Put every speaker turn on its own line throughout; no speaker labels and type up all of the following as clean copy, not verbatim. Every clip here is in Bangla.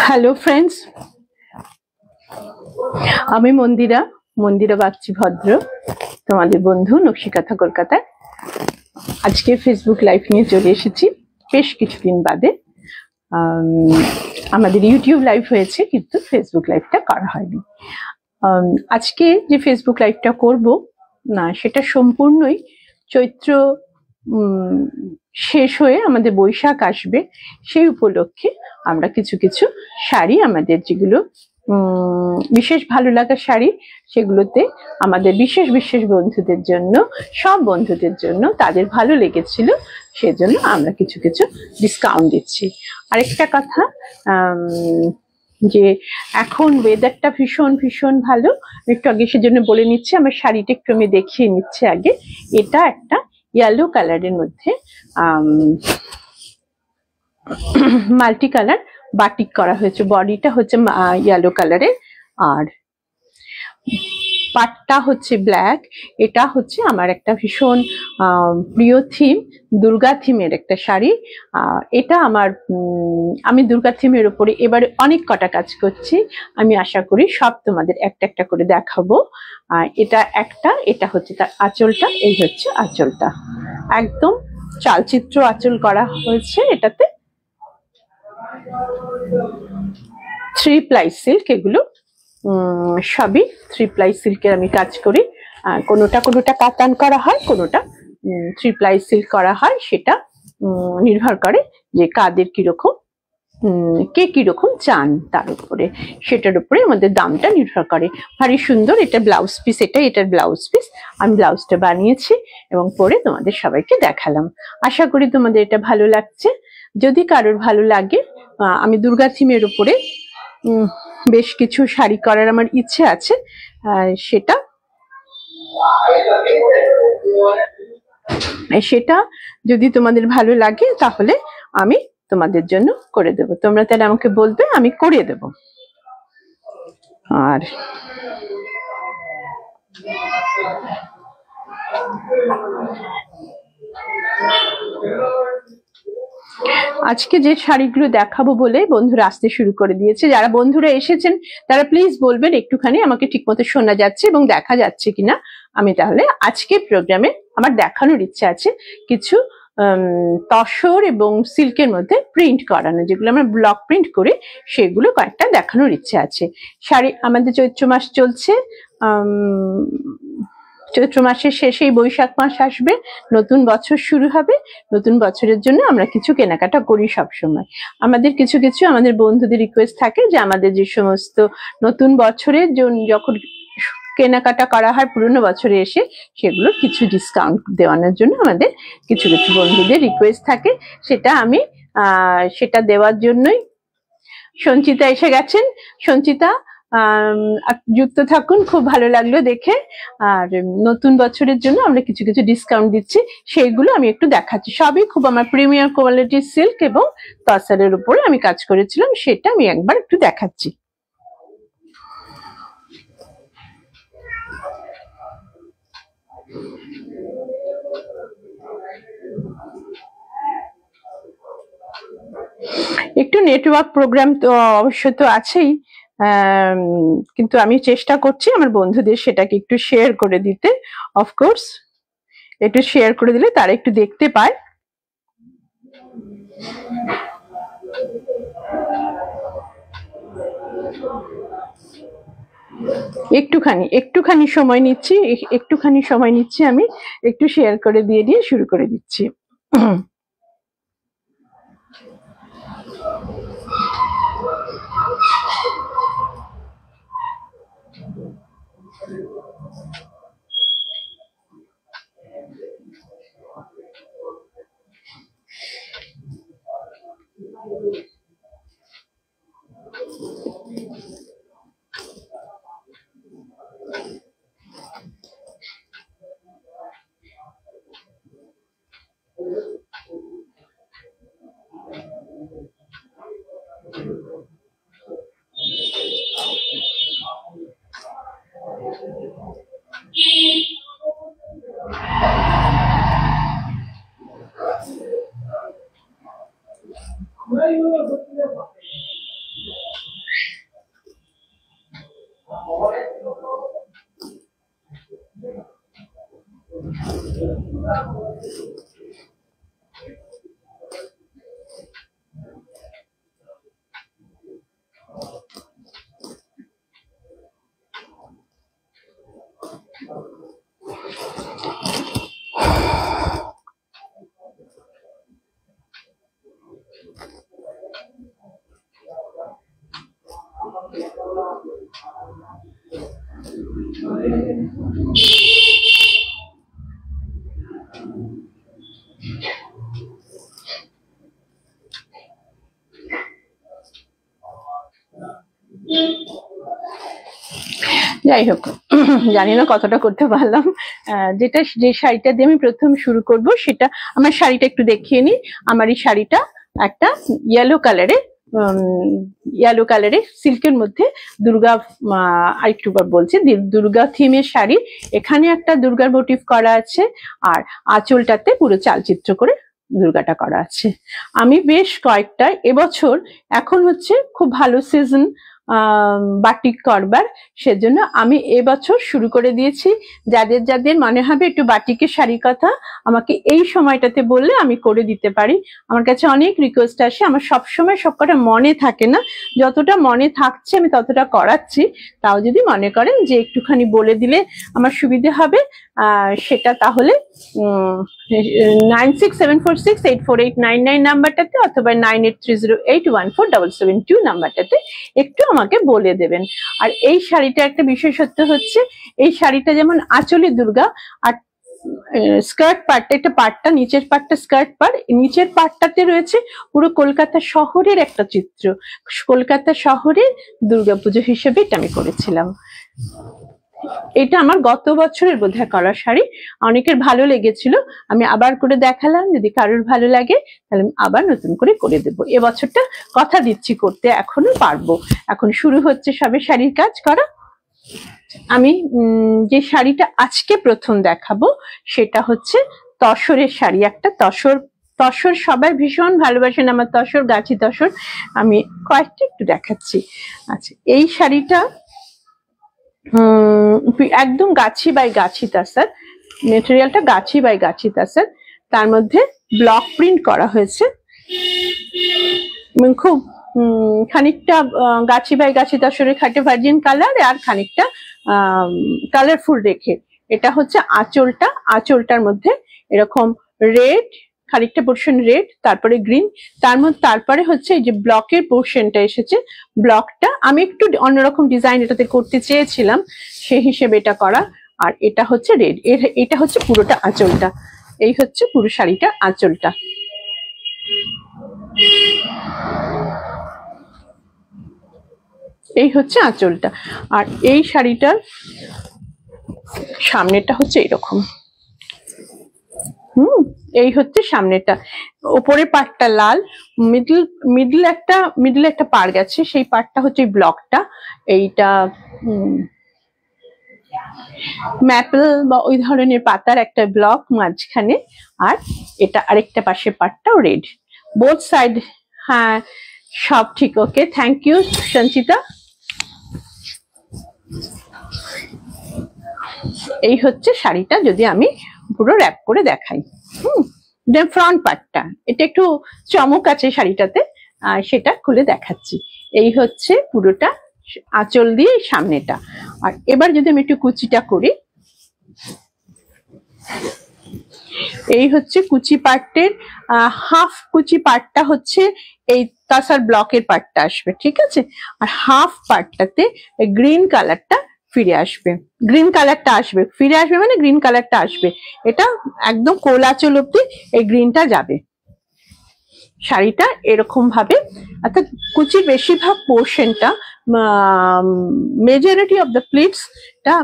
হ্যালো ফ্রেন্ডস, আমি মন্দিরা বাগচি ভদ্র, তোমাদের বন্ধু নকশিকাথা কলকাতায়। আজকে ফেসবুক লাইভ নিয়ে চলে এসেছি বেশ কিছুদিন বাদে। আমাদের ইউটিউব লাইভ হয়েছে কিন্তু ফেসবুক লাইভটা করা হয়নি। আজকে যে ফেসবুক লাইভটা করব না, সেটা সম্পূর্ণই চৈত্র শেষ হয়ে আমাদের বৈশাখ আসবে, সেই উপলক্ষে আমরা কিছু কিছু শাড়ি, আমাদের যেগুলো বিশেষ ভালো লাগার শাড়ি, সেগুলোতে আমাদের বিশেষ বিশেষ বন্ধুদের জন্য, সব বন্ধুদের জন্য তাদের ভালো লেগেছিল, সেজন্য আমরা কিছু কিছু ডিসকাউন্ট দিচ্ছি। আরেকটা কথা, যে এখন ওয়েদারটা ভীষণ ভীষণ ভালো, একটু আগে সেজন্য বলে নিচ্ছি। আমার শাড়িটা একটু আমি দেখিয়ে নিচ্ছি আগে। এটা একটা ইয়েলো কালারের মধ্যে মাল্টি কালার বাটিক করা হয়েছে। বডিটা হচ্ছে ইয়েলো কালারের, আর পাটটা হচ্ছে ব্ল্যাক। এটা হচ্ছে আমার একটা ভীষণ প্রিয় থিম, দুর্গা থিমের একটা শাড়ি। এটা আমি দুর্গা থিমের উপরে এবারে অনেক কটা কাজ করছি। আমি আশা করি সব তোমাদের একটা একটা করে দেখাবো। এটা হচ্ছে তার আঁচলটা, এই হচ্ছে আঁচলটা, একদম চালচিত্র আঁচল করা হয়েছে। এটাতে 3 প্লাই সিল্ক, এগুলো সবই 3 প্লাই সিল্কের আমি কাজ করি। কোনোটা কাতান করা হয়, কোনোটা 3 প্লাই সিল্ক করা হয়। সেটা নির্ভর করে যে কাদের কিরকম, কে কিরকম চান তার উপরে, সেটার উপরে আমাদের দামটা নির্ভর করে। ভারী সুন্দর। এটা ব্লাউজ পিস, এটার ব্লাউজ পিস। আমি ব্লাউজটা বানিয়েছি এবং পরে তোমাদের সবাইকে দেখালাম। আশা করি তোমাদের এটা ভালো লাগছে। যদি কারোর ভালো লাগে, আমি দুর্গা থিমের উপরে বেশ কিছু শাড়ি করার আমার ইচ্ছে আছে। সেটা যদি তোমাদের ভালো লাগে তাহলে আমি তোমাদের জন্য করে দেব। তোমরা তাহলে আমাকে বলবে, আমি করে দেব। আর আজকে যে শাড়িগুলো দেখাবো বলে বন্ধুরা আসতে শুরু করে দিয়েছে। যারা বন্ধুরা এসেছেন তারা প্লিজ বলবেন একটুখানি আমাকে ঠিকমতো শোনা যাচ্ছে এবং দেখা যাচ্ছে কিনা। আমি তাহলে আজকে প্রোগ্রামে আমার দেখানোর ইচ্ছা আছে কিছু তসর এবং সিল্কের মধ্যে প্রিন্ট করানো, যেগুলো আমরা ব্লক প্রিন্ট করে, সেগুলো কয়েকটা দেখানোর ইচ্ছে আছে। শাড়ি, আমাদের চৈত্র মাস চলছে, চৈত্র মাসের শেষেই বৈশাখ মাস আসবে, নতুন বছর শুরু হবে। নতুন বছরের জন্য আমরা কিছু কেনাকাটা করি সবসময়। আমাদের কিছু আমাদের বন্ধুদের রিকোয়েস্ট থাকে যে আমাদের যে সমস্ত নতুন বছরের যখন কেনাকাটা করা হয় পুরনো বছরে এসে, সেগুলো কিছু ডিসকাউন্ট দেওয়ানোর জন্য আমাদের কিছু বন্ধুদের রিকোয়েস্ট থাকে। সেটা দেওয়ার জন্যই সঞ্চিতা এসে গেছেন। সঞ্চিতা, যুক্ত থাকুন, খুব ভালো লাগলো দেখে। আর নতুন বছরের জন্য আমরা কিছু ডিসকাউন্ট দিচ্ছি, সেইগুলো আমি একটু দেখাচ্ছি। সবই খুব আমার প্রিমিয়ার কোয়ালিটির সিল্ক এবং তসরের উপরে আমি কাজ করেছিলাম, সেটা আমি একবার একটু দেখাচ্ছি। একটু নেটওয়ার্ক প্রোগ্রাম তো অবশ্য তো আছেই, কিন্তু আমি চেষ্টা করছি আমার বন্ধুদের সেটাকে একটু শেয়ার করে দিতে। অফকোর্স একটু শেয়ার করে দিলে তারা একটু দেখতে পায়। একটুখানি সময় নিচ্ছি, আমি একটু শেয়ার করে দিয়ে শুরু করে দিচ্ছি। যাই হোক, জানি না কতটা করতে পারলাম। যে শাড়িটা দিয়ে আমি প্রথম শুরু করব সেটা, আমার শাড়িটা একটু দেখিয়ে নিই। আমার এই শাড়িটা একটা ইয়েলো কালারে সিল্কের মধ্যে দুর্গা, আরেকটুবার বলছি, দুর্গা থিমের শাড়ি। এখানে একটা দুর্গার মোটিভ করা আছে, আর আঁচলটাতে পুরো চালচিত্র করে দুর্গাটা করা আছে। আমি বেশ কয়েকটা, এবছর এখন হচ্ছে খুব ভালো সিজন বাটিক করবার, সেজন্য আমি এবছর শুরু করে দিয়েছি। যাদের যাদের মনে হবে একটু বাটিকের শাড়ির কথা, আমাকে এই সময়টাতে বললে আমি করে দিতে পারি। আমার কাছে অনেক রিকোয়েস্ট আসে, আমার সবসময় সবকটা মনে থাকে না, যতটা মনে থাকছে আমি ততটা করাচ্ছি। তাও যদি মনে করেন যে একটুখানি বলে দিলে আমার সুবিধে হবে, সেটা তাহলে 9674684899 নাম্বারটাতে অথবা 9830814772 নাম্বারটাতে একটু আমাকে বলে দেবেন। আর এই শাড়িটা একটা বিশেষত্ব হচ্ছে, এই শাড়িটা যেমন আঁচলে দুর্গা, আর স্কার্ট পার্টটা, একটা পার্টটা নিচের পার্টটা স্কার্ট পার্ট, নিচের পার্টটাতে রয়েছে পুরো কলকাতা শহরের একটা চিত্র। কলকাতা শহরের দুর্গাপুজো হিসেবে এটা আমি করেছিলাম। এটা আমার গত বছরের বোধহয় করা শাড়ি, অনেকের ভালো লেগেছিল, আমি আবার করে দেখালাম। যদি কারোর ভালো লাগে তাহলে আবার নতুন করে দেব। এবছরটা কথা দিচ্ছি করতে, এখনো পারবো। এখন শুরু হচ্ছে সবে শাড়ির কাজ করা। আমি যে শাড়িটা আজকে প্রথম দেখাবো সেটা হচ্ছে তসরের শাড়ি, একটা তসর সবাই ভীষণ ভালোবাসেন, আমার তসর, গাছি তসর। আমি কয়েকটা একটু দেখাচ্ছি। আচ্ছা, এই শাড়িটা একদম গাছি বাই গাছি তাসার, মেটেরিয়ালটা গাছি বাই গাছি তাসার, তার মধ্যে ব্লক প্রিন্ট করা হয়েছে। খুব খানিকটা গাছি বাই গাছি তাসরের খাটে ভার্জিন কালার, আর খানিকটা কালারফুল রেখে। এটা হচ্ছে আঁচলটা, আঁচলটার মধ্যে এরকম রেড, খানিকটা পোর্শন রেড, তারপরে গ্রিন, তারপরে হচ্ছে এই যে ব্লকের পোর্শনটা এসেছে। ব্লকটা আমি একটু অন্যরকম ডিজাইন এটাতে করতে চেয়েছিলাম, সেই হিসেবে এটা করা। আর এটা হচ্ছে রেড, এটা হচ্ছে পুরোটা আঁচলটা। এই হচ্ছে পুরো শাড়িটার আঁচলটা। এই হচ্ছে আঁচলটা। আর এই শাড়িটার সামনেটা হচ্ছে এরকম। এই হচ্ছে সামনেটা, ওপরের পার্টটা লাল, মিডল একটা পার গেছে, সেই পার্টটা হচ্ছে ব্লকটা। এইটা ম্যাপল বা ওই ধরনের পাতার একটা ব্লক মাঝখানে, আর এটা আরেকটা পাশের পার্টটাও রেড, বোথ সাইড। হ্যাঁ, সব ঠিক। ওকে, থ্যাংক ইউ সঞ্চিতা। এই হচ্ছে শাড়িটা, যদি আমি পুরো র্যাপ করে দেখাই। ফ্রন্ট পার্টটা, এটা একটু চমক আছে শাড়িটাতে, সেটা খুলে দেখাচ্ছি। এই হচ্ছে পুরোটা আঁচল দিয়ে সামনেটা। আর এবার যদি আমি একটু কুচিটা করি, এই হচ্ছে কুচি পার্টের হাফ কুচি পার্টটা হচ্ছে এই তাসার ব্লকের পার্টটা আসবে, ঠিক আছে। আর হাফ পার্টটাতে গ্রিন কালারটা ফিরে আসবে, মানে গ্রিন কালারটা আসবে। এটা একদম কোল আঁচল অব্দি এই গ্রিনটা যাবে। শাড়িটা এরকম ভাবে, অর্থাৎ কুচির বেশিরভাগ পোর্শনটা, মেজরিটি অফ দ্য প্লিটসটা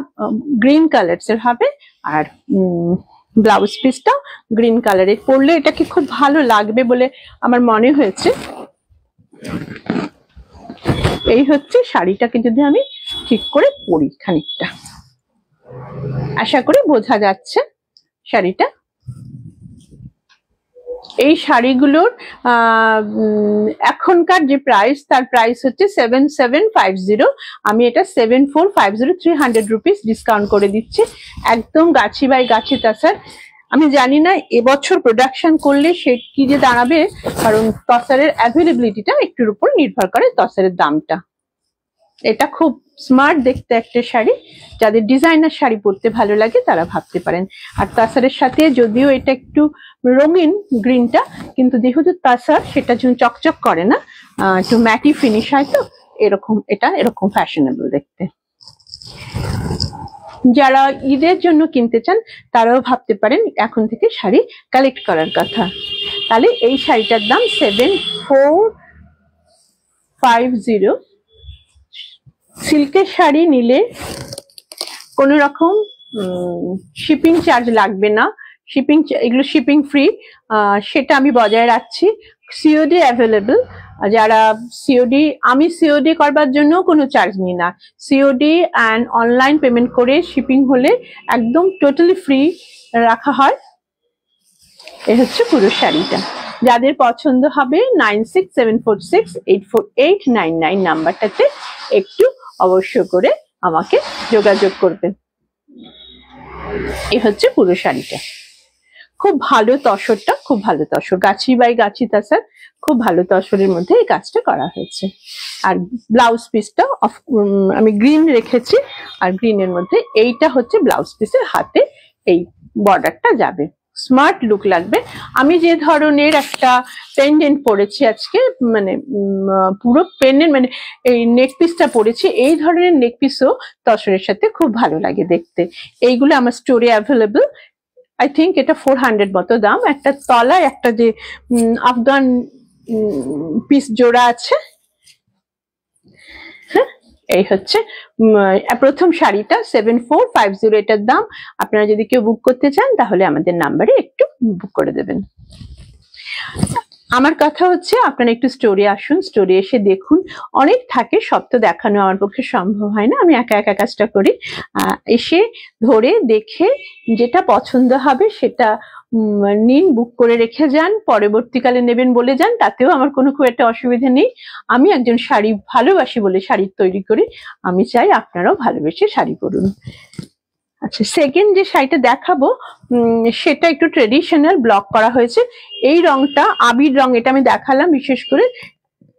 গ্রিন কালারের হবে, আর ব্লাউজ পিসটা গ্রিন কালারের। পরলে এটাকে খুব ভালো লাগবে বলে আমার মনে হয়েছে। এই হচ্ছে শাড়িটাকে যদি আমি ঠিক করে পরি, খানিকটা আশা করি বোঝা যাচ্ছে শাড়িটা। এই শাড়িগুলোর এখনকার যে প্রাইস, তার প্রাইস হচ্ছে 7750। আমি এটা 7450, 300 রুপিস ডিসকাউন্ট করে দিচ্ছি। একদম গাছি বাই গাছি তাসার। আমি জানি না এবছর প্রোডাকশন করলে সে কি যে দাঁড়াবে, কারণ তসারের অ্যাভেলেবিলিটিটা একটুর উপর নির্ভর করে তসারের দামটা। এটা খুব স্মার্ট দেখতে একটা শাড়ি, যাদের ডিজাইনার শাড়ি পরতে ভালো লাগে তারা ভাবতে পারেন। আর তাসারের সাথে যদিও এটা একটু রঙিন গ্রিনটা, কিন্তু যেহেতু তাসার সেটা চকচক করে না, একটু ম্যাটি ফিনিশ হয়, তো এরকম এটা এরকম ফ্যাশনেবল দেখতে। যারা ঈদের জন্য কিনতে চান তারাও ভাবতে পারেন এখন থেকে শাড়ি কালেক্ট করার কথা। তাহলে এই শাড়িটার দাম 7450। সিল্কের শাড়ি নিলে কোনো রকম শিপিং চার্জ লাগবে না, এগুলো শিপিং ফ্রি, সেটা আমি বজায় রাখছি। সিওডি অ্যাভেলেবল, যারা সিওডি, আমি সিওডি করবার জন্য কোনো চার্জ নিই না। সিওডি অ্যান্ড অনলাইন পেমেন্ট করে শিপিং হলে একদম টোটালি ফ্রি রাখা হয়। এ হচ্ছে পুরো শাড়িটা। যাদের পছন্দ হবে 9674684899 নাম্বারটাতে একটু অবশ্য করে আমাকে যোগাযোগ করবেন। এই হচ্ছে পুরো শাড়িটা। খুব ভালো তসরটা, খুব ভালো তসর, গাছি বাই গাছি তাসার, খুব ভালো তসরের মধ্যে এই কাজটা করা হয়েছে। আর ব্লাউজ পিসটা আমি গ্রিন রেখেছি, আর গ্রিনের মধ্যে এইটা হচ্ছে ব্লাউজ পিসের হাতে এই বর্ডারটা যাবে, স্মার্ট লুক লাগবে। আমি যে ধরনের একটা পেন্ডেন্ট পরেছি আজকে, মানে পুরো পেন্ডেন্ট, মানে এই নেক পিসটা পরেছি, এই ধরনের নেক পিসও তসরের সাথে খুব ভালো লাগে দেখতে। এইগুলো আমার স্টোরে অ্যাভেলেবল। আই থিঙ্ক এটা 400 মতো দাম। একটা তলায় একটা যে আফগান পিস জোড়া আছে। হ্যাঁ, এই হচ্ছে প্রথম শাড়িটা 7450 এটার দাম। আপনারা যদি কেউ বুক করতে চান তাহলে আমাদের নাম্বারে একটু বুক করে দেবেন। আমার কথা হচ্ছে আপনারা একটু স্টোরে আসুন, স্টোরে এসে দেখুন। অনেক থাকে, সব তো দেখানো আমার পক্ষে সম্ভব হয় না, আমি একা একা কাজটা করি। এসে ধরে দেখে যেটা পছন্দ হবে সেটা নিন, বুক করে রেখে যান, পরবর্তীকালে নেবেন বলে যান, তাতেও আমার কোনো খুব একটা অসুবিধা নেই। আমি একজন শাড়ি ভালোবাসি বলে শাড়ি তৈরি করি, আমি চাই আপনারাও ভালোবেসে শাড়ি পরুন। আচ্ছা, সেকেন্ড যে শাড়িটা দেখাবো সেটা একটু ট্রেডিশনাল ব্লক করা হয়েছে। এই রংটা আবির রং, এটা আমি দেখালাম বিশেষ করে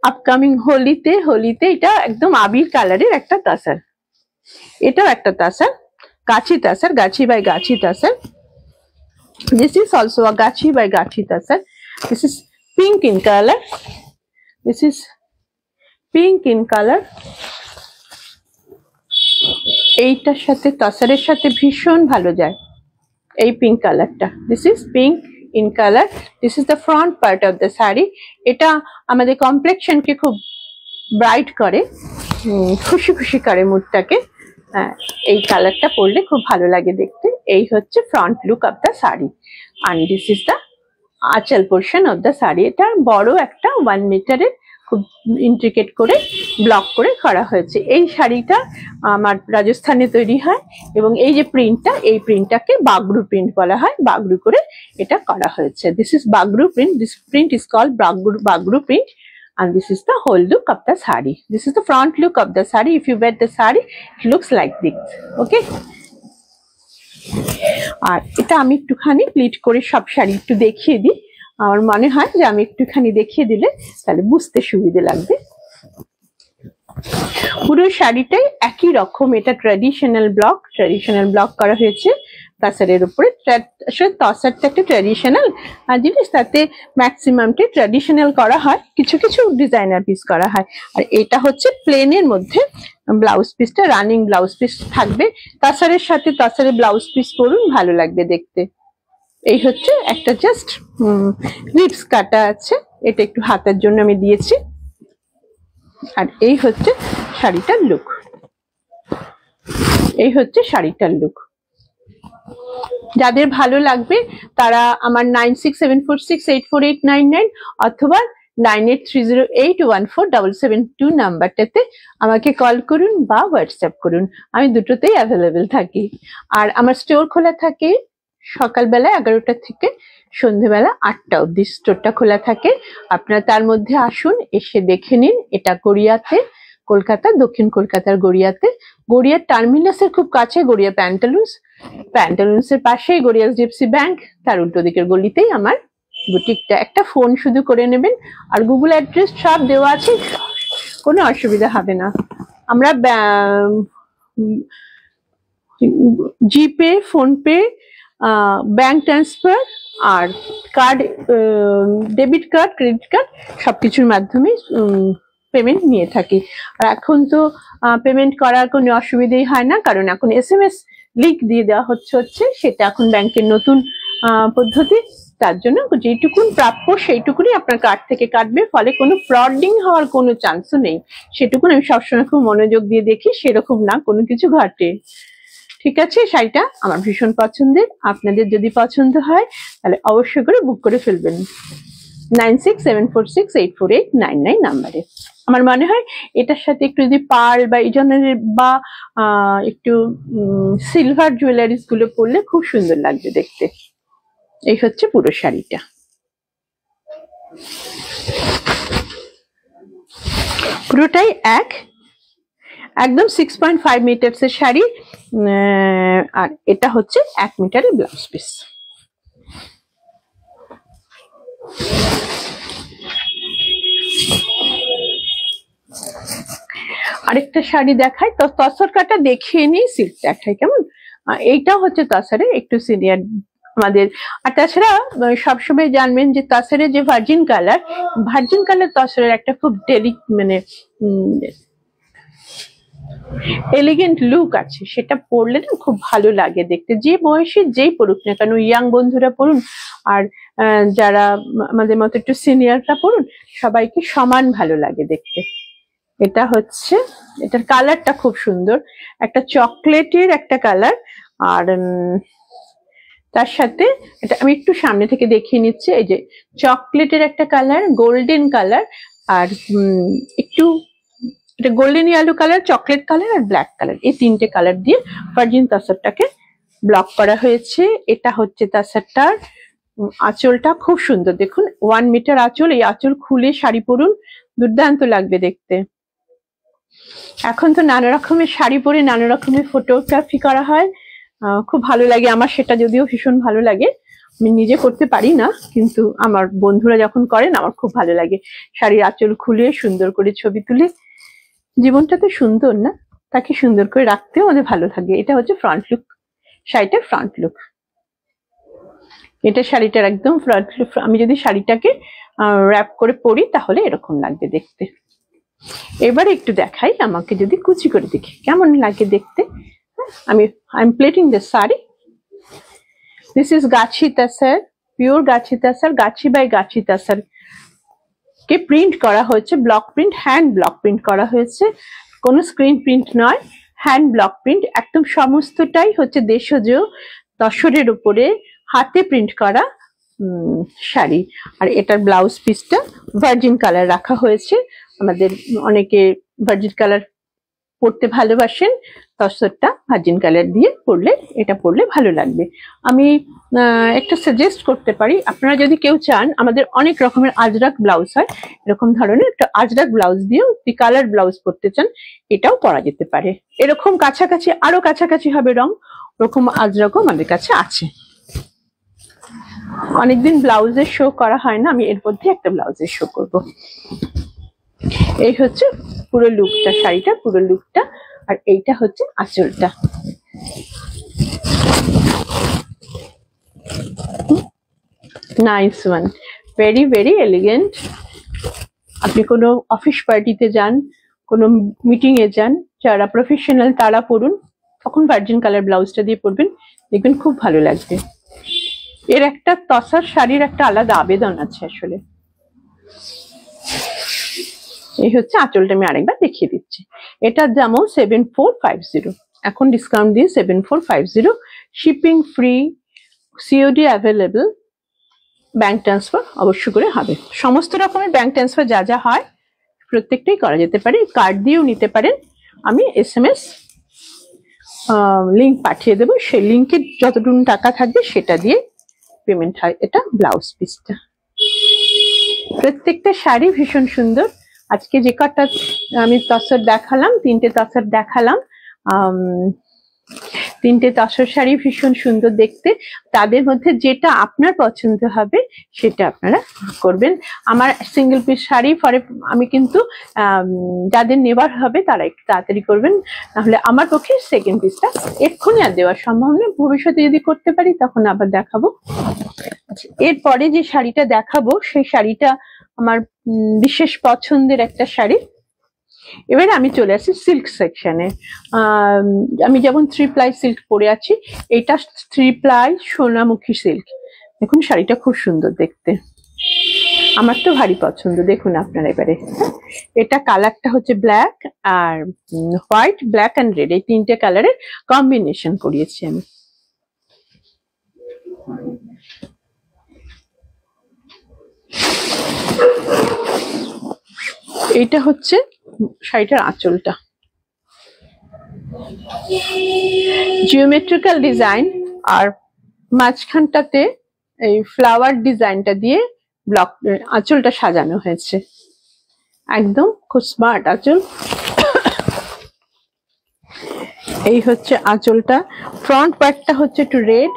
আপকামিং হোলিতে এটা একদম আবির কালারের একটা তাসার। এটাও একটা তাসার, গাছি তাসার, গাছি by Gachhi তাসার। This is also a gachi by gachi tasar. This is pink in color. This is pink in color. এইটার সাথে তাসারের সাথে ভীষণ ভালো যায় এই পিঙ্ক কালারটা। This is pink in color. This is the front part of the saree. এটা আমাদের কমপ্লেক্সন কে খুব ব্রাইট করে, খুশি খুশি করে মুডটাকে। এই কালারটা পরলে খুব ভালো লাগে দেখতে। এই হচ্ছে front look of the sari, and this is the আঁচল পোর্শন অফ দ্য শাড়ি। এটা বড় একটা 1 মিটারের খুব ইন্ট্রিকেট করে ব্লক করে করা হয়েছে। এই শাড়িটা আমার রাজস্থানে তৈরি হয়, এবং এই যে প্রিন্টটা, এই প্রিন্টটাকে বাগরু প্রিন্ট বলা হয়, বাগরু করে এটা করা হয়েছে। This is Bagru print, this print is called Bagru print, and this is the whole look of the saree. This is the front look of the saree. If you wear the saree, it looks like this. Okay. আর এটা আমি একটুখানি প্লিট করে সব শাড়ি একটু দেখিয়ে দিই। আমার মনে হয় যে আমি একটুখানি দেখিয়ে দিলে তাহলে বুঝতে সুবিধে লাগবে। পুরো শাড়িটাই একই রকম, এটা ট্র্যাডিশনাল ব্লক করা হয়েছে তাসারের উপরে। আসলে তাসারটা একটা ট্র্যাডিশনাল জিনিস, তাতে ম্যাক্সিমামটি ট্র্যাডিশনাল করা হয়, কিছু কিছু ডিজাইনার পিস করা হয়। আর এটা হচ্ছে প্লেনের মধ্যে ব্লাউজ পিসটা, রানিং ব্লাউজ পিস থাকবে তাসারের সাথে। তাসারের ব্লাউজ পিস পরুন, ভালো লাগবে দেখতে। এই হচ্ছে একটা জাস্ট রিপস কাটা আছে, এটা একটু হাতের জন্য আমি দিয়েছি। আর এই হচ্ছে শাড়িটার লুক, এই হচ্ছে শাড়িটার লুক। যাদের ভালো লাগবে তারা আমার 9674684899 অথবা 9830814772 নাম্বারটাতে আমাকে কল করুন বা হোয়াটসঅ্যাপ করুন, আমি দুটোতেই অ্যাভেলেবেল থাকি। আর আমার স্টোর খোলা থাকে সকালবেলা 11টা থেকে সন্ধ্যেবেলা 8টা অবধি স্টোরটা খোলা থাকে। আপনারা তার মধ্যে আসুন, এসে দেখে নিন। এটা গড়িয়াতে, কলকাতা, দক্ষিণ কলকাতার গড়িয়াতে, গড়িয়া টার্মিনাসের খুব কাছে, গড়িয়া প্যান্টালুন্সের পাশেই গড়িয়া HDFC ব্যাংক, তার উল্টো দিকের গলিতেই আমার বুটিকটা। একটা ফোন শুধু করে নেবেন, আর গুগল অ্যাড্রেস সব দেওয়া আছে, কোনো অসুবিধা হবে না। আমরা জিপে, ফোনপে, ব্যাংক ট্রান্সফার আর card, debit card, credit card সবকিছুর মাধ্যমে পেমেন্ট নিয়ে থাকি। আর এখন তো পেমেন্ট করার কোনো অসুবিধাই হয় না, কারণ এখন SMS লিঙ্ক দিয়ে দেওয়া হচ্ছে, সেটা এখন ব্যাংকের নতুন পদ্ধতি। তার জন্য যেটুকুন প্রাপ্য সেইটুকুনি আপনার কার্ড থেকে কাটবে, ফলে কোনো ফ্রডিং হওয়ার কোনো চান্সও নেই। সেটুকুন আমি সবসময় খুব মনোযোগ দিয়ে দেখি, সেরকম না কোনো কিছু ঘটে। ঠিক আছে, শাড়িটা আমার ভীষণ পছন্দের। আপনাদের যদি পছন্দ হয় তাহলে অবশ্যই করে বুক করে ফেলবেন 9674684899 নাম্বারে। আমার মনে হয় এটার সাথে একটু যদি পার্ল বা এই ধরনের বা একটু সিলভার জুয়েলারিস গুলো পরলে খুব সুন্দর লাগবে দেখতে। এই হচ্ছে পুরো শাড়িটা। পুরোটাই একদম 6.5 মিটার্সের শাড়ি, আর এটা হচ্ছে 1 মিটারের ব্লাউজ পিস। আরেকটা শাড়ি দেখাই, তো তসর কাটা দেখিয়ে নিই, সিল্ক দেখাই কেমন। এইটা হচ্ছে তসরের একটু সিনিয়র আমাদের। আর তাছাড়া সবসময় জানবেন যে তসরের যে ভার্জিন কালার তসরের একটা খুব মানে এলিগেন্ট লুক আছে, সেটা পরলে না খুব ভালো লাগে দেখতে। যে বয়সে যেই পড়ুক না কেন, ইয়াং বন্ধুরা পড়ুন আর যারা আমাদের মতো একটু সিনিয়ররা পড়ুন, সবাইকে সমান ভালো লাগে দেখতে। এটা হচ্ছে, এটার কালারটা খুব সুন্দর, একটা চকলেটের একটা কালার। আর তার সাথে এটা আমি একটু সামনে থেকে দেখিয়ে নিচ্ছি। এই যে চকলেটের একটা কালার, গোল্ডেন কালার, আর একটু এটা golden yellow colour, chocolate colour আর ব্ল্যাক কালার, এই 3টে কালার দিয়ে ভার্জিন তাসারটাকে ব্লক করা হয়েছে। এটা হচ্ছে তাসারটার আঁচলটা খুব সুন্দর, দেখুন 1 মিটার আঁচল। এই আঁচল খুলে শাড়ি পরুন, দুর্দান্ত লাগবে দেখতে। এখন তো নানা রকমের শাড়ি পরে নানা রকমের ফটোগ্রাফি করা হয়, খুব ভালো লাগে আমার, সেটা যদিও ভীষণ ভালো লাগে। আমি নিজে করতে পারি না, কিন্তু আমার বন্ধুরা যখন করেন আমার খুব ভালো লাগে। শাড়ির আঁচল খুলে সুন্দর করে ছবি তুলে, জীবনটা তো সুন্দর না, তাকে সুন্দর করে রাখতেও আমাদের ভালো লাগে। এটা হচ্ছে ফ্রন্ট লুক, শাড়িটার ফ্রন্ট লুক। এটা শাড়িটার একদম ফ্রন্ট লুক। আমি যদি শাড়িটাকে র্যাপ করে পরি তাহলে এরকম লাগবে দেখতে। এবার একটু দেখাই, আমাকে যদি কুচি করে দেখি কেমন লাগে দেখতে। I am plating this sari. This is Gachhi তাসার, pure Gachhi তাসার, Gachhi by Gachhi তাসার K print করা হয়েছে, block print, hand block print করা হয়েছে, কোনো স্ক্রিন প্রিন্ট নয়, হ্যান্ড ব্লক প্রিন্ট। একদম সমস্তটাই হচ্ছে দেশজ তসরের উপরে হাতে প্রিন্ট করা শাড়ি। আর এটার ব্লাউজ পিসটা ভার্জিন কালার রাখা হয়েছে। আমাদের অনেকে ভার্জিন কালার পরতে ভালোবাসেন, তসরটা ভার্জিন কালার দিয়ে পরলে, এটা পরলে ভালো লাগবে। আমি একটা সাজেস্ট করতে পারি, আপনারা যদি কেউ চান, আমাদের অনেক রকমের আজরাক ব্লাউজ হয়, এরকম ধরনের একটা আজরাক ব্লাউজ দিয়েও যদি কালার ব্লাউজ পরতে চান এটাও পরা যেতে পারে। এরকম কাছাকাছি, আরো কাছাকাছি হবে রং, ওরকম আজরাকও আমাদের কাছে আছে। অনেকদিন ব্লাউজের শো করা হয় না, আমি এর মধ্যে একটা ব্লাউজের শো করব। এই হচ্ছে পুরো লুকটা, শাড়িটা পুরো লুকটা। আর এইটা হচ্ছে আঁচলটা। Nice one, very very elegant. আপনি কোনো অফিস পার্টিতে যান, কোনো মিটিং এ যান, যারা প্রফেশনাল তারা পরুন, তখন ভার্জিন কালার ব্লাউজটা দিয়ে পরবেন, দেখবেন খুব ভালো লাগবে। এর একটা তসার শাড়ির একটা আলাদা আবেদন আছে আসলে। এই হচ্ছে আঁচলটা, আমি আরেকবার দেখিয়ে দিচ্ছি। এটার দাম 7450, এখন ডিসকাউন্ট দিয়ে 7450, shipping free, COD available, bank transfer অবশ্য করে হবে। সমস্ত রকমের ব্যাংক ট্রান্সফার যা যা হয় প্রত্যেকটাই করা যেতে পারে, কার্ড দিয়েও নিতে পারেন। আমি SMS লিংক পাঠিয়ে দেবো, সেই লিংকে যতটুকু টাকা থাকবে সেটা দিয়ে পেমেন্ট হয়। এটা ব্লাউজ পিসটা। প্রত্যেকটা শাড়ি ভীষণ সুন্দর। আজকে যে কটা আমি তসর দেখালাম, 3টে তসর দেখালাম, 3টে তসর শাড়ি ভীষণ সুন্দর দেখতে। তাদের মধ্যে যেটা আপনার পছন্দ হবে সেটা আপনারা করবেন। আমার সিঙ্গেল পিস শাড়ি পরে আমি কিন্তু যাদের নেবার হবে তারা একটু তাড়াতাড়ি করবেন, নাহলে আমার পক্ষে সেকেন্ড পিসটা এক্ষুনি আর দেওয়া সম্ভব নয়। ভবিষ্যতে যদি করতে পারি তখন আবার দেখাবো। এরপরে যে শাড়িটা দেখাবো সেই শাড়িটা আমার বিশেষ পছন্দের একটা শাড়ি। এবারে আমি চলে আসি সিল্ক সেকশনে। আমি যেমন 3 প্লাই সিল্ক পরে আছি, এটা 3 প্লাই সোনামুখী সিল্ক। দেখুন শাড়িটা খুব সুন্দর দেখতে, আমার তো ভারী পছন্দ। দেখুন আপনারা এবারে, এটা কালারটা হচ্ছে ব্ল্যাক আর হোয়াইট, ব্ল্যাক অ্যান্ড রেড, এই 3টে কালারের কম্বিনেশন করিয়েছি আমি। এইটা হচ্ছে শাড়িটার আঁচলটা, জিওমেট্রিক্যাল ডিজাইন আর মাঝখানটাতে এই ফ্লাওয়ার ডিজাইনটা দিয়ে ব্লক আঁচলটা সাজানো হয়েছে। একদম খুব স্মার্ট আঁচল। এই হচ্ছে আঁচলটা। ফ্রন্ট পার্টটা হচ্ছে একটু রেড,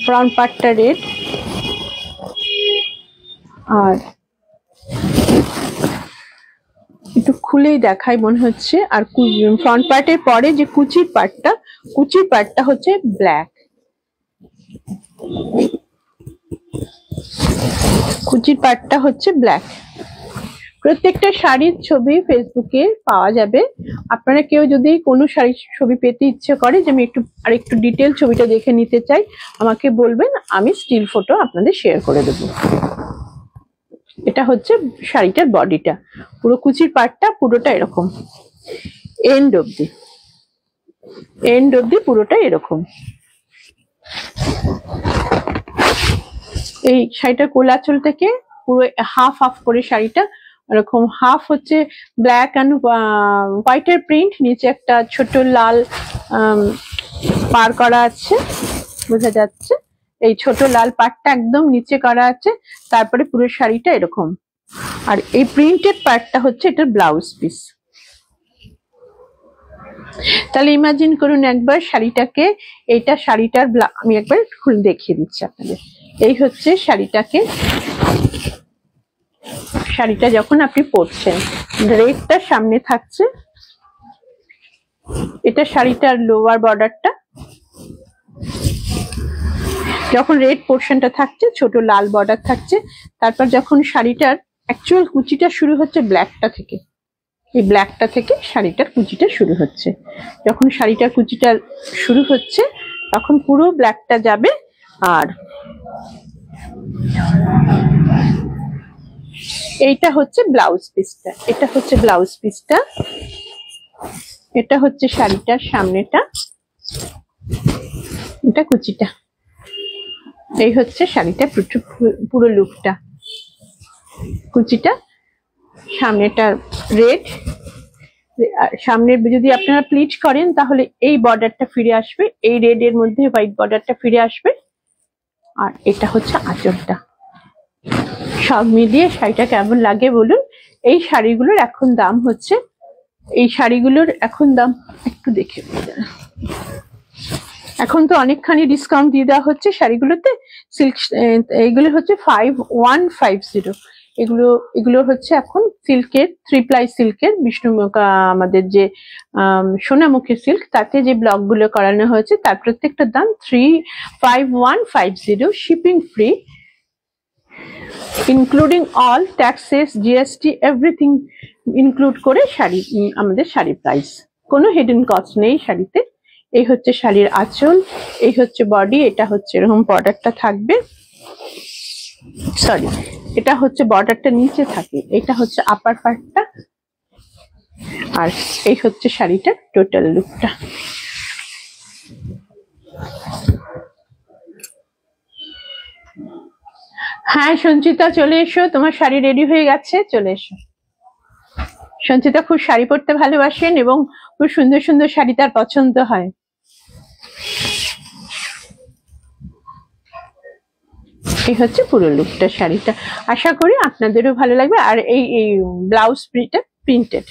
ফ্রন্ট পার্টটা রেড, আর একটু খুলেই দেখাই মনে হচ্ছে। আর ফ্রন্ট পার্টের পরে যে কুচির পার্টটা হচ্ছে ব্ল্যাক, কুচির পার্টটা হচ্ছে ব্ল্যাক। প্রত্যেকটা শাড়ির ছবি ফেসবুকে পাওয়া যাবে। আপনারা কেউ যদি কোনো শাড়ির ছবি পেতে ইচ্ছে করে যে আমি একটু ডিটেল ছবিটা দেখে নিতে চাই, আমাকে বলবেন, আমি স্টিল ফটো আপনাদের শেয়ার করে দেবো। এটা হচ্ছে শাড়িটার বডিটা, পুরো কুচির পার্টটা পুরোটা এরকম, এন্ড অব্দি পুরোটা এরকম। এই শাড়িটার কোলাচল থেকে পুরো হাফ হাফ করে শাড়িটা এরকম, হাফ হচ্ছে ব্ল্যাক অ্যান্ড হোয়াইটের প্রিন্ট, নিচে একটা ছোট লাল পার করা আছে, বোঝা যাচ্ছে। এই ছোট লাল পাটটা একদম নিচে করা আছে, তারপরে পুরো শাড়িটা এরকম। আর এই প্রিন্টেড পার্টটা হচ্ছে এটার ব্লাউজ পিস। তাহলে ইমাজিন করুন একবার শাড়িটাকে, এইটা শাড়িটার আমি একবার খুলে দেখিয়ে দিচ্ছি আপনাদের। এই হচ্ছে শাড়িটা যখন আপনি পরছেন, রেডটা সামনে থাকছে, এটা শাড়িটার লোয়ার বর্ডারটা, যখন রেড পোর্শনটা থাকছে, ছোট লাল বর্ডার থাকছে। তারপর যখন শাড়িটার অ্যাকচুয়াল কুচিটা শুরু হচ্ছে ব্ল্যাকটা থেকে, এই ব্ল্যাকটা থেকে শাড়িটার কুচিটা শুরু হচ্ছে। যখন শাড়িটার কুচিটা শুরু হচ্ছে তখন পুরো ব্ল্যাকটা যাবে। আর এইটা হচ্ছে ব্লাউজ পিসটা, এটা হচ্ছে ব্লাউজ পিসটা, এটা হচ্ছে শাড়িটার সামনেটা, এটা কুচিটা। এই হচ্ছে শাড়িটা পুরো লুকটা। কুচিটা সামনেটা রেড, সামনে যদি আপনারা প্লিট করেন তাহলে এই বর্ডারটা ফিরে আসবে, এই রেড এর মধ্যে হোয়াইট বর্ডারটা ফিরে আসবে। আর এটা হচ্ছে আঁচলটা। সব মিলিয়ে শাড়িটা কেমন লাগে বলুন। এই শাড়িগুলোর এখন দাম হচ্ছে, এই শাড়িগুলোর এখন দাম একটু দেখে, এখন তো অনেকখানি ডিসকাউন্ট দিয়ে দেওয়া হচ্ছে শাড়িগুলোতে। সিল্ক এইগুলো হচ্ছে 5150, এগুলো হচ্ছে এখন সিল্কের 3 প্লাই সিল্কের বিষ্ণুমুখা, আমাদের যে সোনামুখী সিল্ক, তাতে যে ব্লক গুলো করানো হয়েছে তার প্রত্যেকটা দাম 35150, shipping free, including all taxes, GST, everything include করে শাড়ি, আমাদের শাড়ির প্রাইস, কোনো হিডেন কস্ট নেই শাড়িতে। এই হচ্ছে শাড়ির আঁচল, এই হচ্ছে বডি, এটা হচ্ছে এরকম বর্ডারটা থাকবে, সরি এটা হচ্ছে বর্ডারটা নিচে থাকে, এটা হচ্ছে আপার পার্টটা। আর এই হচ্ছে শাড়িটার টোটাল লুকটা। হ্যাঁ সঞ্চিতা চলে এসো, তোমার শাড়ি রেডি হয়ে গেছে, চলে এসো। সঞ্চিতা খুব শাড়ি পরতে ভালোবাসেন এবং খুব সুন্দর সুন্দর শাড়ি তার পছন্দ হয়। এই হচ্ছে পুরো লুকটা শাড়িটা, আশা করি আপনাদেরও ভালো লাগবে। আর এই ব্লাউজ প্রিন্টেড,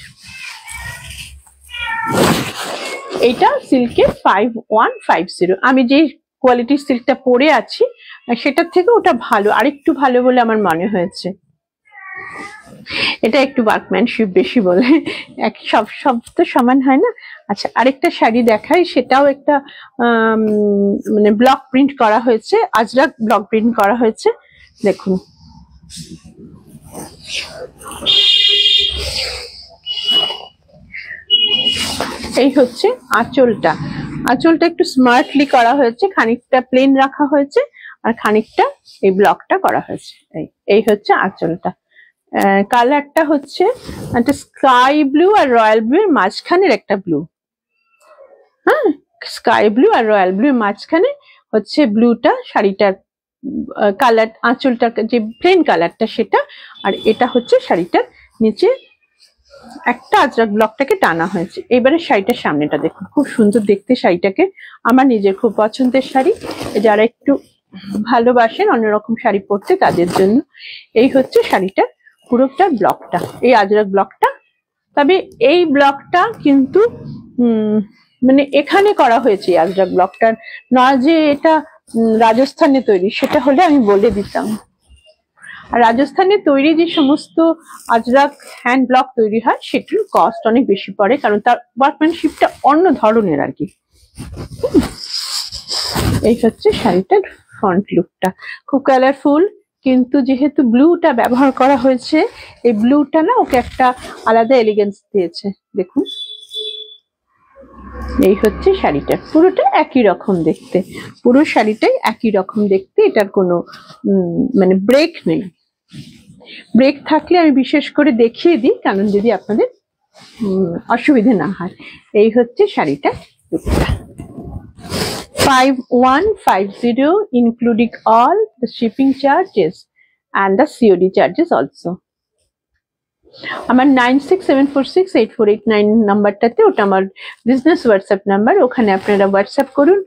এইটা সিল্কের 5150। আমি যে কোয়ালিটির সিল্কটা পরে আছি সেটার থেকে ওটা ভালো, আরেকটু ভালো বলে আমার মনে হয়েছে। এটা একটু ওয়ার্কম্যানশিপ বেশি বলে, সব তো সমান হয় না। আচ্ছা, আরেকটা শাড়ি দেখাই, সেটাও একটা মানে ব্লক প্রিন্ট করা হয়েছে, আজরাক ব্লক প্রিন্ট করা হয়েছে। দেখুন, এই হচ্ছে আঁচলটা। আঁচলটা একটু স্মার্টলি করা হয়েছে, খানিকটা প্লেন রাখা হয়েছে আর খানিকটা এই ব্লকটা করা হয়েছে। এই হচ্ছে আঁচলটা। কালারটা হচ্ছে একটা স্কাই ব্লু আর রয়্যাল ব্লু এর মাঝখানের একটা ব্লু। হ্যাঁ, স্কাই ব্লু আর রয়্যাল ব্লু এর মাঝখানে হচ্ছে ব্লুটা, শাড়িটার কালার, আঁচলটার যে প্লেন কালারটা সেটা। আর এটা হচ্ছে শাড়িটার নিচে একটা আজরাক ব্লকটাকে টানা হয়েছে। এবারে শাড়িটার সামনেটা দেখুন, খুব সুন্দর দেখতে শাড়িটাকে, আমার নিজের খুব পছন্দের শাড়ি। যারা একটু ভালোবাসেন অন্যরকম শাড়ি পরতে তাদের জন্য। এই হচ্ছে শাড়িটার পুরোটা ব্লকটা, এই আজরাক ব্লকটা। তবে এই ব্লকটা কিন্তু মানে এখানে করা হয়েছে আজরাক ব্লকটার, না যে এটা রাজস্থানে তৈরি, সেটা হলে আমি বলে দিতাম। আর রাজস্থানে তৈরি যে সমস্ত আজরাক হ্যান্ড ব্লক তৈরি হয় সেটার কস্ট অনেক বেশি পড়ে, কারণ তার ওয়ার্কম্যানশিপটা অন্য ধরনের আর কি। এই হচ্ছে শাড়িটার ফ্রন্ট লুকটা, খুব কালারফুল, কিন্তু যেহেতু ব্লুটা ব্যবহার করা হয়েছে, এই ব্লুটা না ওকে একটা আলাদা এলিগেন্স দিয়েছে। দেখুন, এই হচ্ছে শাড়িটা, পুরোটা একই রকম দেখতে, পুরো শাড়িটাই একই রকম দেখতে, এটার কোনো মানে ব্রেক নেই। ব্রেক থাকলে আমি বিশেষ করে দেখিয়ে দিই, কারণ যদি আপনাদের অসুবিধা না হয়। এই হচ্ছে শাড়িটা লুকটা। 5150 including all the shipping charges and the COD charges also. আমার 96746848 নাম্বারটাতে, ওটা আমার বিজনেস হোয়াটসঅ্যাপ নাম্বার, ওখানে আপনারা হোয়াটসঅ্যাপ করুন।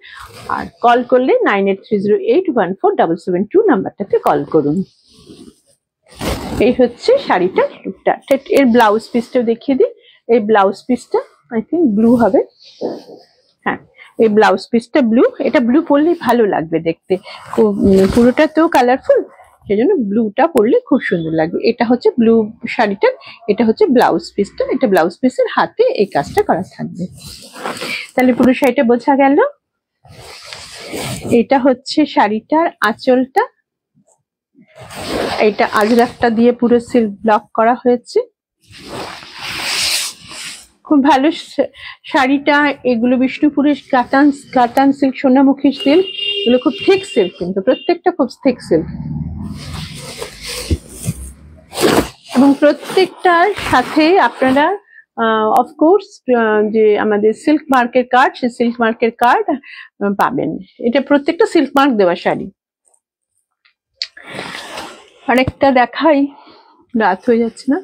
আর কল করলে 9830814772 নাম্বারটাতে কল করুন। এই হচ্ছে শাড়িটার লুকটা। এর ব্লাউজ পিসটাও দেখিয়ে দিই। এই ব্লাউজ পিসটা আই থিঙ্ক ব্লু হবে। হ্যাঁ, এই ব্লাউজ পিসটা ব্লু, এটা ব্লু পরলেই ভালো লাগবে দেখতে, পুরোটা তো কালারফুল, সেই জন্য ব্লুটা পরলে খুব সুন্দর লাগবে। এটা হচ্ছে ব্লু শাড়িটার, এটা হচ্ছে ব্লাউজ পিসটা, এটা ব্লাউজ পিসের হাতে এই কাজটা করা থাকবে। তাহলে পুরো শাড়িটা বোঝা গেল। এটা হচ্ছে শাড়িটার আঁচলটা, এটা আজরাকটা দিয়ে পুরো সিল্ক ব্লক করা হয়েছে, খুব ভালো শাড়িটা। এগুলো বিষ্ণুপুরের কাতান সিল্ক, সোনামুখী সিল্ক, এগুলো খুব থিক সিল্ক, কিন্তু প্রত্যেকটা খুব থিক সিল্ক, এবং প্রত্যেকটার সাথে আপনারা অফকোর্স যে আমাদের সিল্ক মার্কের কার্ড, সেই সিল্ক মার্কের কার্ড পাবেন। এটা প্রত্যেকটা সিল্ক মার্ক দেওয়া শাড়ি। আরেকটা দেখাই, রাত হয়ে যাচ্ছে না?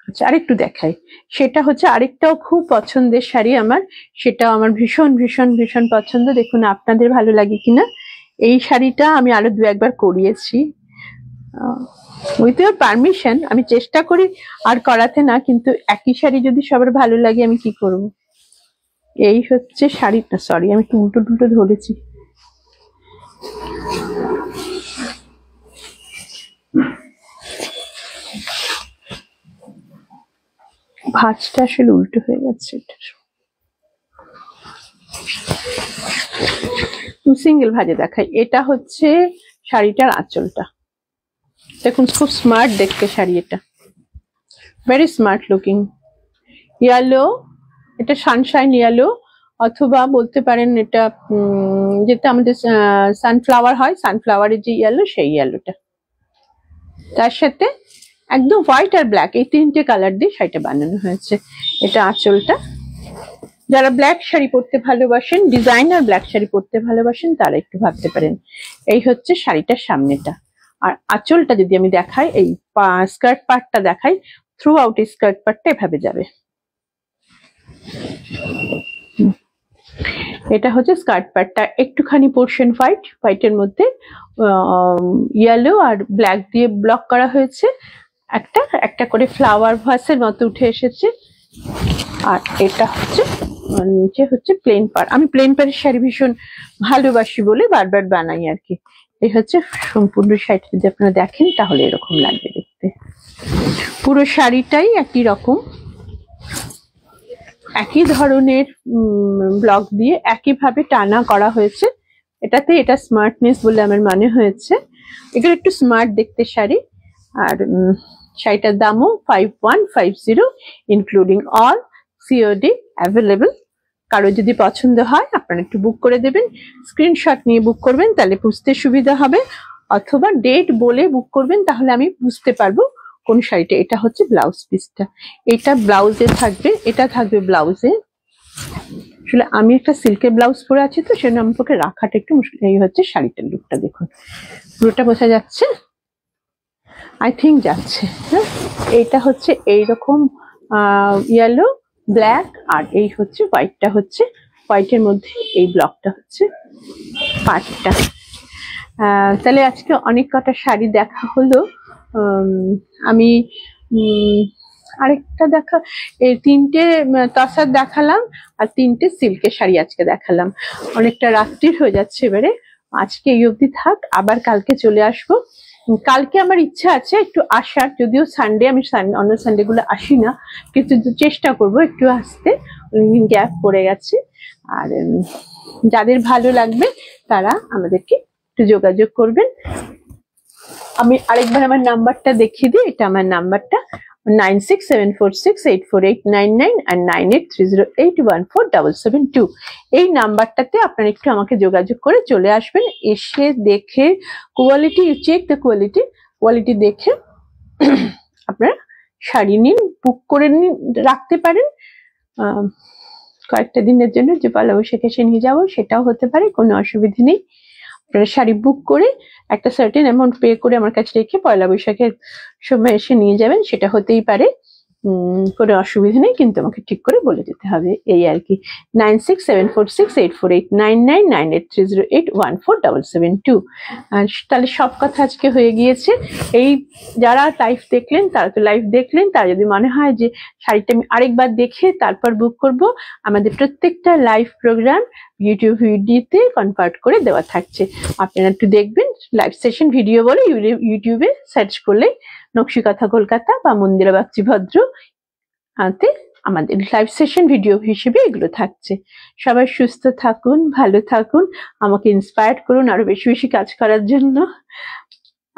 আচ্ছা, আরেকটু দেখাই। সেটা হচ্ছে আরেকটাও খুব পছন্দের শাড়ি আমার, সেটাও আমার ভীষণ ভীষণ ভীষণ পছন্দ। দেখুন আপনাদের ভালো লাগে কিনা। এই শাড়িটা আমি আরো দু একবার করিয়েছি উইথ ইওর পারমিশন। আমি চেষ্টা করি আর করাতে না, কিন্তু একই শাড়ি যদি সবার ভালো লাগে আমি কি করব। এই হচ্ছে শাড়িটা, সরি আমি একটু উল্টো টুল্টো ধরেছি। ভাঁজটা আসলে উল্টো হয়ে গেছে, সিঙ্গেল ভাজে দেখাই। এটা হচ্ছে শাড়িটার আঁচলটা, দেখুন খুব স্মার্ট দেখতে শাড়ি, এটা ভেরি স্মার্ট লুকিং। ইয়েলো, এটা সানশাইন ইয়েলো, অথবা বলতে পারেন এটা যেটা আমাদের সানফ্লাওয়ার হয়, সানফ্লাওয়ারের যে ইয়েলো, সেই ইয়েলোটা। তার সাথে একদম হোয়াইট আর ব্ল্যাক, এই তিনটে কালার দিয়ে শাড়িটা বানানো হয়েছে। এটা আঁচলটা। যারা ব্ল্যাক শাড়ি পরতে ভালোবাসেন, ডিজাইনার ব্ল্যাক শাড়ি পরতে ভালোবাসেন, তারা একটু ভাবতে পারেন। এই হচ্ছে শাড়িটার সামনেটা। আর আঁচলটা যদি আমি দেখাই, এই স্কার্ট পার্টটা দেখাই, থ্রু আউট স্কার্ট পার্টটা এভাবে যাবে। এটা হচ্ছে স্কার্ট পার্টটা, একটুখানি পোর্শন হোয়াইট, হোয়াইটের মধ্যে ইয়েলো আর ব্ল্যাক দিয়ে ব্লক করা হয়েছে, একটা একটা করে ফ্লাওয়ার ভাসের মতো উঠে এসেছে। আর এটা হচ্ছে নিচে হচ্ছে প্লেন পাড়। আমি প্লেন পাড়ের শাড়ি ভীষণ ভালোবাসি বলে বারবার বানাই আর কি। এই হচ্ছে সম্পূর্ণ শাড়িটা, যদি আপনারা দেখেন তাহলে এরকম লাগবে দেখতে। পুরো শাড়িটাই একই রকম, একই ধরনের ব্লক দিয়ে একইভাবে টানা করা হয়েছে। এটাতে এটা স্মার্টনেস বলে আমার মনে হয়েছে, এগুলো একটু স্মার্ট দেখতে শাড়ি। আর শাড়িটার দামও 5150 ইনক্লুডিং অল, সিওডি অ্যাভেলেবল। কারো যদি পছন্দ হয় আপনারা একটু বুক করে দেবেন, স্ক্রিনশট নিয়ে বুক করবেন, তাহলে বুঝতে সুবিধা হবে, অথবা ডেট বলে বুক করবেন, তাহলে আমি বুঝতে পারবো কোন শাড়িটা। এটা হচ্ছে ব্লাউজ পিসটা, এটা ব্লাউজে থাকবে, এটা থাকবে ব্লাউজে। আসলে আমি একটা সিল্কের ব্লাউজ পরে আছি তো সেজন্য আমার পক্ষে রাখাটা একটু মুশকিল। এই হচ্ছে শাড়িটার লুকটা, দেখুন পুরোটা বোঝা যাচ্ছে, আই থিঙ্ক যাচ্ছে। হ্যাঁ, এইটা হচ্ছে এইরকম ইয়েলো ব্ল্যাক, আর এই হচ্ছে হোয়াইটটা, হচ্ছে হোয়াইটের মধ্যে এই ব্লকটা হচ্ছে পাটটা। তাহলে আজকে অনেক কটা শাড়ি দেখা হলো। আমি আরেকটা দেখা, এই তিনটে তসার দেখালাম আর তিনটে সিল্কের শাড়ি আজকে দেখালাম। অনেকটা রাত্রির হয়ে যাচ্ছে, এবারে আজকে এই অবধি থাক, আবার কালকে চলে আসবো। কালকে আমার ইচ্ছা আছে একটু আসার, যদিও সানডে, আমি অন্য সানডে গুলো আসি না, কিন্তু চেষ্টা করব একটু আসতে, গ্যাপ পড়ে গেছে। আর যাদের ভালো লাগবে তারা আমাদেরকে একটু যোগাযোগ করবেন। আমি আরেকবার আমার নাম্বারটা দেখিয়ে দিই, এটা আমার নাম্বারটা 9674684899 আর 9830814772। এই নাম্বারটাতে আপনারা একটু আমাকে যোগাযোগ করে চলে আসবেন, এসে দেখে quality, you check the quality দেখে আপনারা শাড়ি নিন, বুক করে নিন, রাখতে পারেন কয়েকটা দিনের জন্য, যে পয়লা বৈশাখে এসে নিয়ে যাবো সেটাও হতে পারে, কোনো অসুবিধা নেই। আপনারা শাড়ি বুক করে একটা সার্টেন অ্যামাউন্ট পে করে আমার কাছে রেখে পয়লা বৈশাখের সময় এসে নিয়ে যাবেন, সেটা হতেই পারে, কোনো অসুবিধা নেই, কিন্তু আমাকে ঠিক করে বলে দিতে হবে, এই আর কি। 9674684899 9830814772। আর তাহলে সব কথা আজকে হয়ে গিয়েছে। এই যারা লাইভ দেখলেন তারা তো লাইভ দেখলেন, তার যদি মনে হয় যে শাড়িটা আমি আরেকবার দেখে তারপর বুক করব, আমাদের প্রত্যেকটা লাইভ প্রোগ্রাম ইউটিউব ভিডিওতে কনভার্ট করে দেওয়া থাকছে, আপনারা একটু দেখবেন। লাইভ সেশন ভিডিও বলে ইউটিউবে সার্চ করলে নকশিকাঁথা কলকাতা বা মন্দিরা বাগচি ভদ্র হাতে আমাদের লাইভ সেশন ভিডিও হিসেবে এগুলো থাকছে। সবাই সুস্থ থাকুন, ভালো থাকুন, আমাকে ইন্সপায়ার করুন আরো বেশি বেশি কাজ করার জন্য।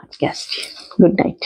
আজকে আসছি, গুড নাইট।